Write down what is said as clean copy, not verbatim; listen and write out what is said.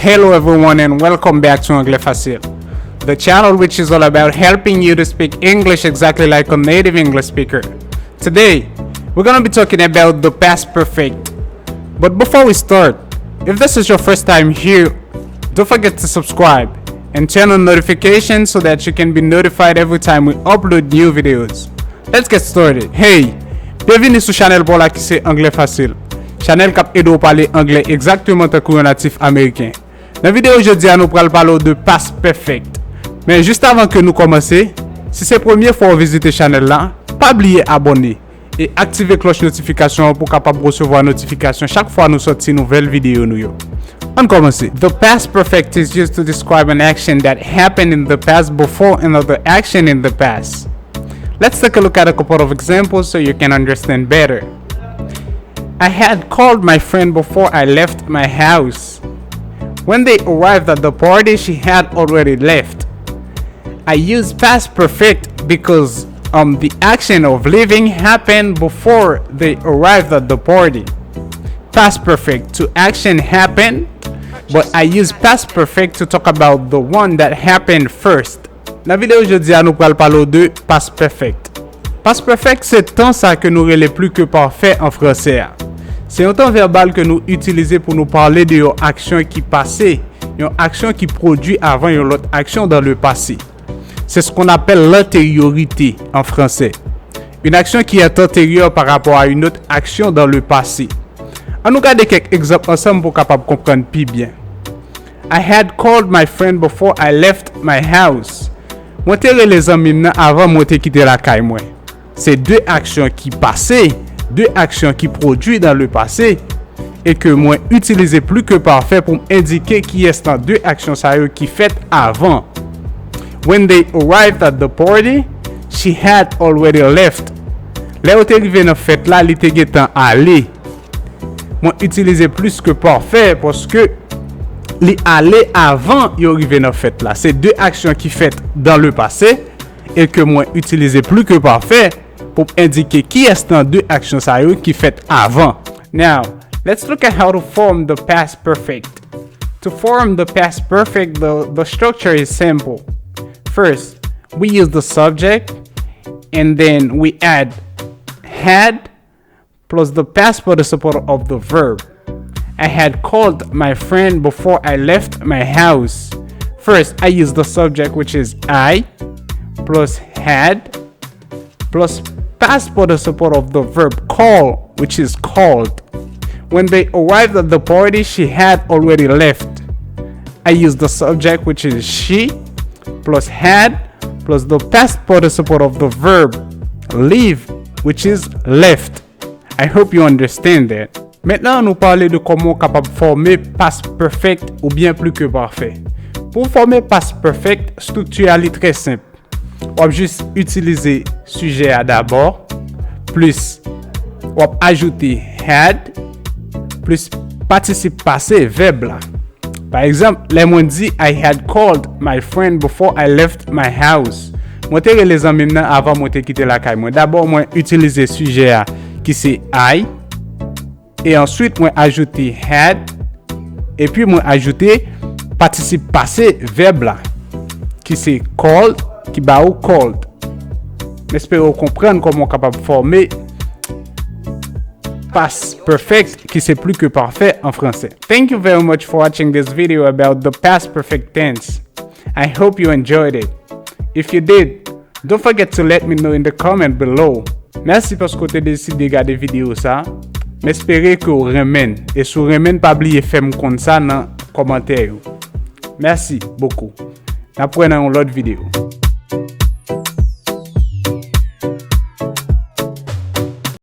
Hello everyone and welcome back to Anglais Facile, the channel which is all about helping you to speak English exactly like a native English speaker. Today, we're gonna be talking about the past perfect. But before we start, if this is your first time here, don't forget to subscribe and turn on notifications so that you can be notified every time we upload new videos. Let's get started. Hey, bienvenue sur channel pour la qui c'est Anglais Facile. Channel qui aide à parler anglais exactement tant qu'un natif américain. Dans la vidéo aujourd'hui, nous allons parler de past perfect. Mais juste avant que nous commencions, si c'est la première fois que vous visitez la chaîne là, pas oublier abonner et activer cloche notification pour capable recevoir notification chaque fois nous sortons une nouvelle vidéo. On commence. The past perfect is used to describe an action that happened in the past before another action in the past. Let's take a look at a couple of examples so you can understand better. I had called my friend before I left my house. When they arrived at the party, she had already left. I use past perfect because the action of leaving happened before they arrived at the party. Past perfect to action happened, but I use past perfect to talk about the one that happened first. Dans la vidéo aujourd'hui, nous allons parler de past perfect. Past perfect, c'est temps ça que nous relève plus que parfait en français. C'est un temps verbal que nous utilisons pour nous parler de une action qui passée, une action qui produit avant une autre action dans le passé. C'est ce qu'on appelle l'antériorité en français. Une action qui est antérieure par rapport à une autre action dans le passé. On nous regarde quelques exemples ensemble pour capable comprendre plus bien. I had called my friend before I left my house. Moi t'ai les amis avant moi t'ai quitté la caille moi. C'est deux actions qui passaient, deux actions qui produisent dans le passé et que moi utilisé plus que parfait pour indiquer qui est dans deux actions qui faites avant. When they arrived at the party, she had already left. Là où t'es arrivé dans fête là, il était allé. Moi utilisé plus que parfait parce que li allé avant y arrivé dans fête là. C'est deux actions qui faites dans le passé et que moi utilisé plus que parfait pour indiquer qui est dans deux actions qui faites avant. Now, let's look at how to form the past perfect. To form the past perfect, the structure is simple. First, we use the subject and then we add had plus the past participle of the verb. I had called my friend before I left my house. First, I use the subject, which is I, plus had, plus past participle of the verb call, which is called. When they arrived at the party, she had already left. I use the subject, which is she, plus had, plus the past participle of the verb leave, which is left. I hope you understand that. Maintenant, nous parlons de comment capable former past perfect ou bien plus que parfait. Pour former past perfect, structure est très simple. On va juste utiliser sujet à d'abord, plus on va ajouter had, plus participe passé verbe là. Par exemple, les mots dit I had called my friend before I left my house. Moi te les amis avant moi te quitter la caille. Moi d'abord moi utiliser sujet à qui c'est I et ensuite moi ajouter had et puis moi ajouter participe passé verbe là qui c'est called qui ba ou called. J'espère comprendre comment capable former past perfect qui c'est plus que parfait en français. Thank you very much for watching this video about the past perfect tense. I hope you enjoyed it. If you did, don't forget to let me know in the comment below. Merci parce que tu as décidé de regarder vidéo ça. J'espère que vous remène et si vous remène pas oublier faire comme ça dans commentaire. Merci beaucoup. Après dans l'autre vidéo.